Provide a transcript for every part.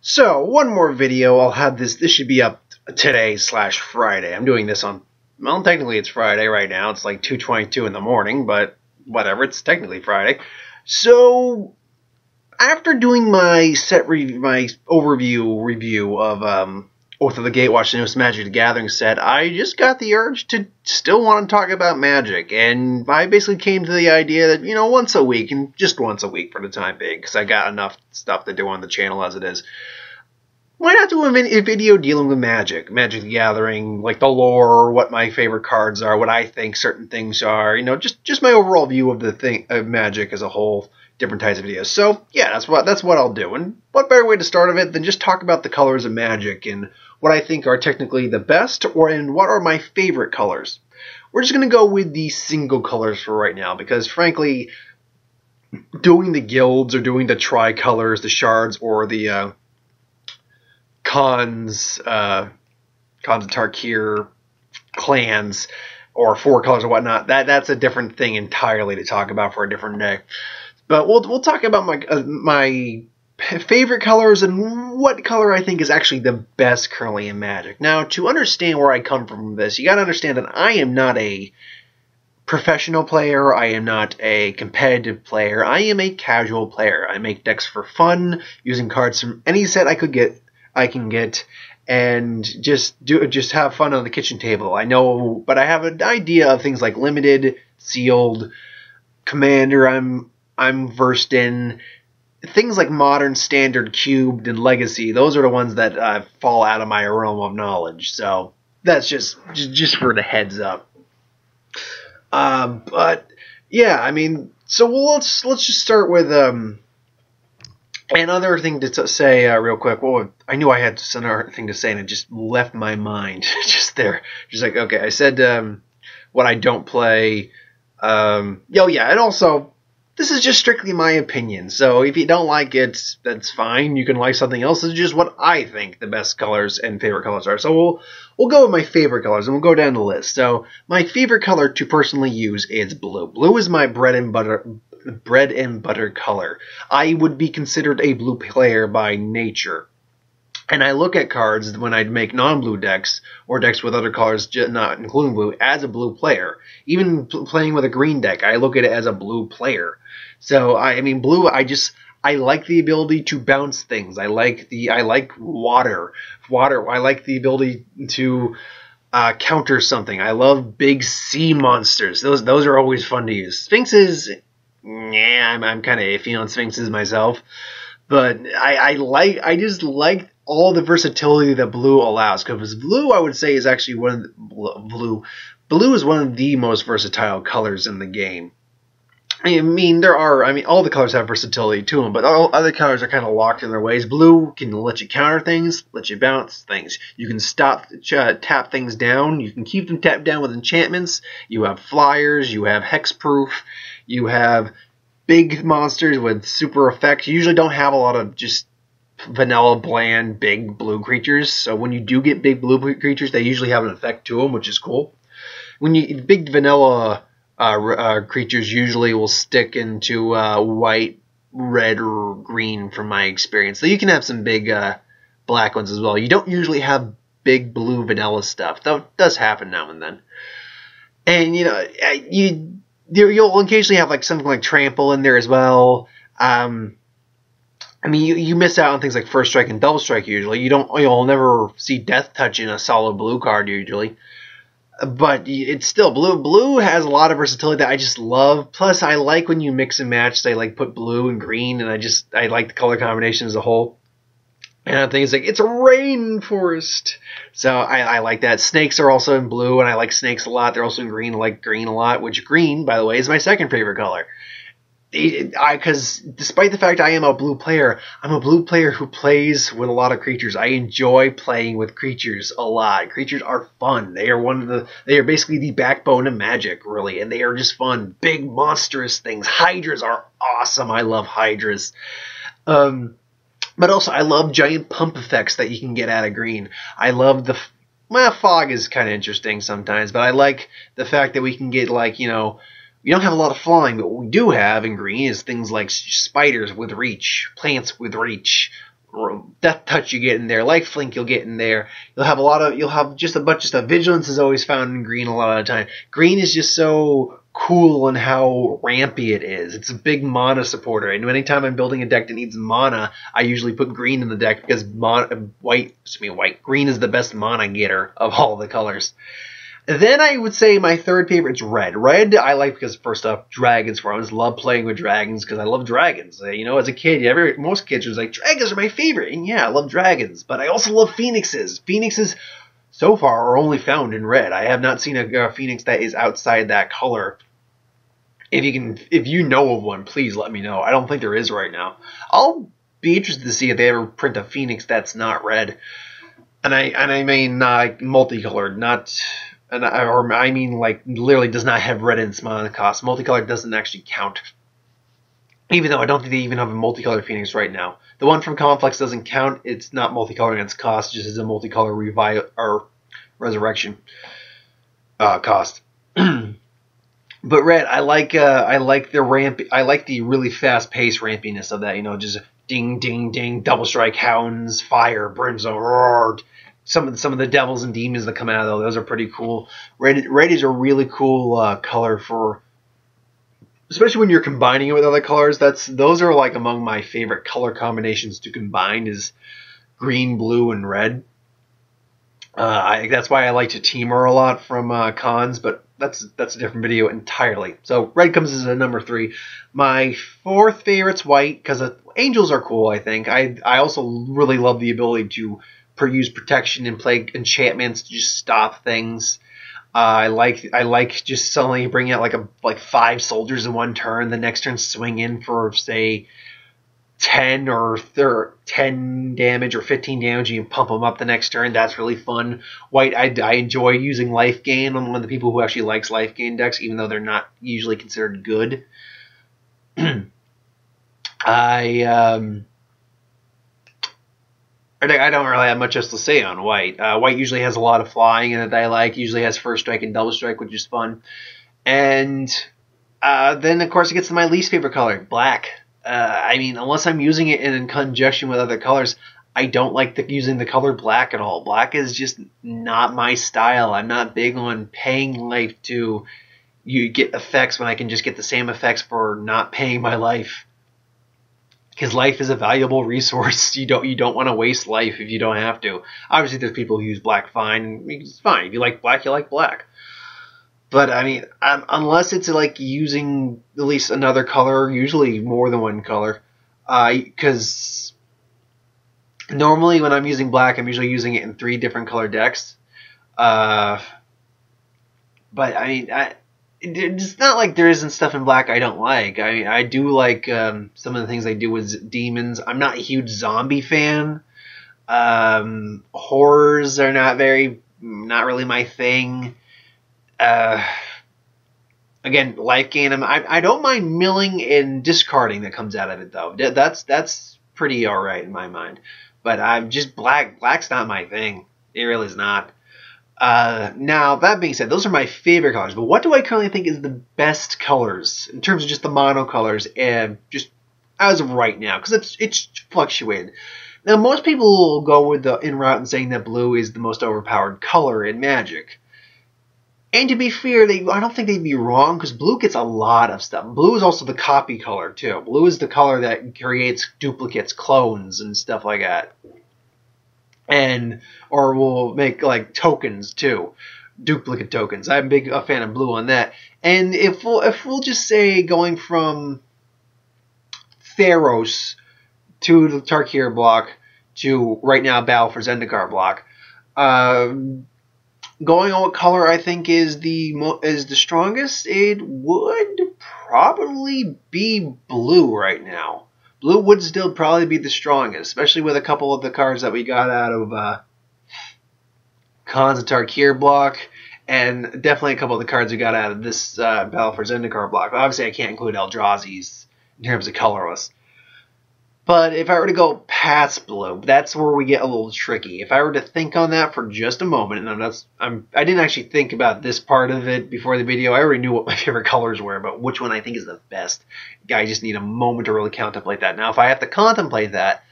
So, one more video. I'll have this should be up today/Friday. I'm doing this on, well, technically it's Friday right now. It's like 2:22 in the morning, but whatever, it's technically Friday. So, after doing my overview review of Oath of the Gatewatch, the newest Magic the Gathering set, I just got the urge to still want to talk about Magic, and I basically came to the idea that, you know, once a week, and just once a week for the time being, because I got enough stuff to do on the channel as it is. Why not do a video dealing with Magic the Gathering, like the lore, what my favorite cards are, what I think certain things are, you know, just my overall view of the thing of Magic as a whole, different types of videos. So yeah, that's what I'll do. And what better way to start of it than just talk about the colors of Magic and what I think are technically the best, and what are my favorite colors. We're just gonna go with the single colors for right now, because frankly, doing the guilds or doing the tricolors, the shards, or the Khans of Tarkir clans, or four colors or whatnot, that's a different thing entirely to talk about for a different day. But we'll talk about my favorite colors and what color I think is actually the best currently in Magic. Now, to understand where I come from this, you got to understand that I am not a professional player. I am not a competitive player. I am a casual player. I make decks for fun, using cards from any set I can get, and just have fun on the kitchen table. I know, but I have an idea of things like limited, sealed, commander. I'm versed in things like modern, standard, cubed, and legacy. Those are the ones that fall out of my realm of knowledge. So that's just for the heads up. But yeah, I mean, so let's just start with another thing to say real quick. Well, I knew I had another thing to say, and it just left my mind just there. Just like, okay, I said what I don't play. Oh yeah, and also, this is just strictly my opinion. So if you don't like it, that's fine. You can like something else. It's just what I think the best colors and favorite colors are. So we'll go with my favorite colors, and we'll go down the list. So my favorite color to personally use is blue. Blue is my bread and butter color. I would be considered a blue player by nature. And I look at cards when I make non-blue decks, or decks with other colors not including blue, as a blue player. Even playing with a green deck, I look at it as a blue player. So I mean, blue, I like the ability to bounce things. I like water. I like the ability to counter something. I love big sea monsters. Those are always fun to use. Sphinxes, yeah, I'm kind of iffy on Sphinxes myself, but I just like all the versatility that blue allows, because blue, I would say, is actually blue is one of the most versatile colors in the game. I mean, all the colors have versatility to them, but all other colors are kind of locked in their ways. Blue can let you counter things, let you bounce things. You can tap things down. You can keep them tapped down with enchantments. You have flyers. You have hexproof. You have big monsters with super effects. You usually don't have a lot of just vanilla, bland, big blue creatures. So when you do get big blue creatures, they usually have an effect to them, which is cool. Big vanilla creatures usually will stick into white, red, or green from my experience. So you can have some big black ones as well. You don't usually have big blue vanilla stuff, though it does happen now and then. And you know, you'll occasionally have like something like trample in there as well. I mean, you miss out on things like first strike and double strike usually. You'll never see death touch in a solid blue card usually. But it's still blue. Blue has a lot of versatility that I just love. Plus, I like when you mix and match. They like put blue and green, and I like the color combination as a whole. And I think it's like, it's a rainforest. So I like that. Snakes are also in blue, and I like snakes a lot. They're also in green. I like green a lot, which green, by the way, is my second favorite color. Because despite the fact I am a blue player, I'm a blue player who plays with a lot of creatures. I enjoy playing with creatures a lot. Creatures are fun. They are basically the backbone of Magic, really, and they are just fun. Big monstrous things. Hydras are awesome. I love Hydras. But also, I love giant pump effects that you can get out of green. I love fog is kind of interesting sometimes, but I like the fact that we can get, like, you know, we don't have a lot of flying, but what we do have in green is things like spiders with reach, plants with reach, Death Touch you get in there, Lifelink you'll get in there. You'll have just a bunch of stuff. Vigilance is always found in green a lot of the time. Green is just so cool in how rampy it is. It's a big mana supporter, and anytime I'm building a deck that needs mana, I usually put green in the deck because green is the best mana getter of all the colors. Then I would say my third favorite is red. Red I like because, first off, dragons form. I just love playing with dragons because I love dragons. You know, as a kid, most kids are like, dragons are my favorite. And yeah, I love dragons. But I also love phoenixes. Phoenixes, so far, are only found in red. I have not seen a phoenix that is outside that color. If you know of one, please let me know. I don't think there is right now. I'll be interested to see if they ever print a phoenix that's not red. And I mean multicolored, not... I mean, like, literally does not have red in its mana cost. Multicolored doesn't actually count. Even though I don't think they even have a multicolored Phoenix right now. The one from Complex doesn't count. It's not multicolored in its cost. It just is a multicolor resurrection cost. But red, I like the ramp. I like the really fast paced rampiness of that. You know, just ding, ding, ding, double strike, hounds, fire, brimstone, roar. Some of the devils and demons that come out of those are pretty cool. Red is a really cool color for, especially when you're combining it with other colors. Those are like among my favorite color combinations to combine is green, blue, and red. That's why I like to Teamer a lot from cons, but that's a different video entirely. So red comes as a number 3. My fourth favorite's white because angels are cool. I think I also really love the ability to use protection and play enchantments to just stop things. I like just suddenly bringing out like 5 soldiers in one turn. The next turn swing in for say 10 or 10 damage or 15 damage. And you pump them up the next turn. That's really fun. White, I enjoy using life gain. I'm one of the people who actually likes life gain decks, even though they're not usually considered good. I don't really have much else to say on white. White usually has a lot of flying in it that I like. Usually has first strike and double strike, which is fun. And then, of course, it gets to my least favorite color, black. I mean, unless I'm using it in conjunction with other colors, I don't like using the color black at all. Black is just not my style. I'm not big on paying life to get effects when I can just get the same effects for not paying my life. Because life is a valuable resource. You don't want to waste life if you don't have to. Obviously, there's people who use black fine. It's fine. If you like black, you like black. But, I mean, unless it's like using at least another color, usually more than one color. Because normally when I'm using black, I'm usually using it in 3 different color decks. But, I mean, it's not like there isn't stuff in black I don't like. I mean, I do like some of the things they do with demons. I'm not a huge zombie fan. Horrors are not really my thing. Again, life gain. I don't mind milling and discarding that comes out of it though. That's pretty alright in my mind. But I'm just black's not my thing. It really is not. Now, that being said, those are my favorite colors. But what do I currently think is the best colors in terms of just the mono colors and just as of right now? Because it's fluctuated. Now, most people will go with the in route and saying that blue is the most overpowered color in Magic. And to be fair, I don't think they'd be wrong because blue gets a lot of stuff. Blue is also the copy color too. Blue is the color that creates duplicates, clones, and stuff like that. Or we'll make like tokens too, duplicate tokens. I'm a fan of blue on that. And if we'll just say going from Theros to the Tarkir block to right now Battle for Zendikar block, going on what color I think is the strongest, it would probably be blue right now. Blue would still probably be the strongest, especially with a couple of the cards that we got out of Khans and Tarkir block, and definitely a couple of the cards we got out of this Battle for Zendikar block. Obviously, I can't include Eldrazi's in terms of colorless. But if I were to go past blue, that's where we get a little tricky. If I were to think on that for just a moment, and I didn't actually think about this part of it before the video. I already knew what my favorite colors were, but which one I think is the best. I just need a moment to really contemplate that. Now, if I have to contemplate that,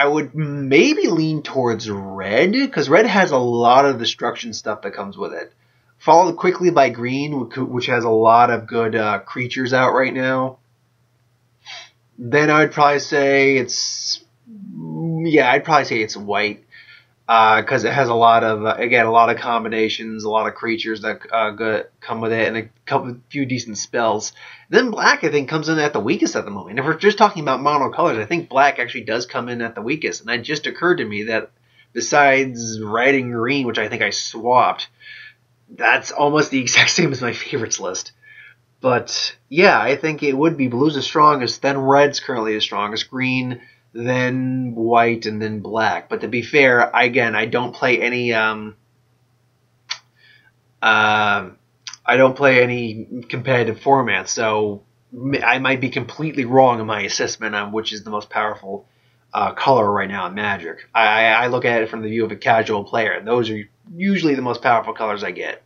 I would maybe lean towards red, because red has a lot of destruction stuff that comes with it. Followed quickly by green, which has a lot of good creatures out right now. Then I would probably say it's white, because it has a lot of again, a lot of combinations, a lot of creatures that come with it, and a few decent spells. Then black, I think, comes in at the weakest at the moment. If we're just talking about mono colors, I think black actually does come in at the weakest. And it just occurred to me that besides red and green, which I think I swapped, that's almost the exact same as my favorites list. But yeah, I think it would be blue's the strongest, then red's currently the strongest, green, then white, and then black. But to be fair, I don't play any I don't play any competitive formats, so I might be completely wrong in my assessment on which is the most powerful color right now in Magic. I look at it from the view of a casual player, and those are usually the most powerful colors I get.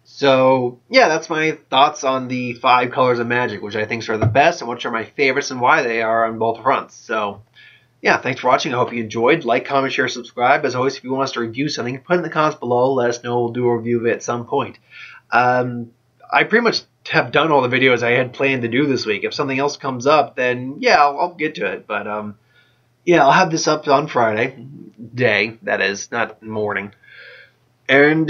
So, yeah, that's my thoughts on the 5 colors of Magic, which I think are the best, and which are my favorites, and why they are on both fronts. So, yeah, thanks for watching. I hope you enjoyed. Like, comment, share, subscribe. As always, if you want us to review something, put it in the comments below. Let us know. We'll do a review of it at some point. I pretty much have done all the videos I had planned to do this week. If something else comes up, then, yeah, I'll get to it. But, yeah, I'll have this up on Friday. Day, that is, not morning. And,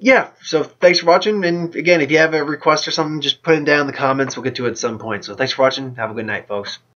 yeah, so thanks for watching. And, again, if you have a request or something, just put it down in the comments. We'll get to it at some point. So thanks for watching. Have a good night, folks.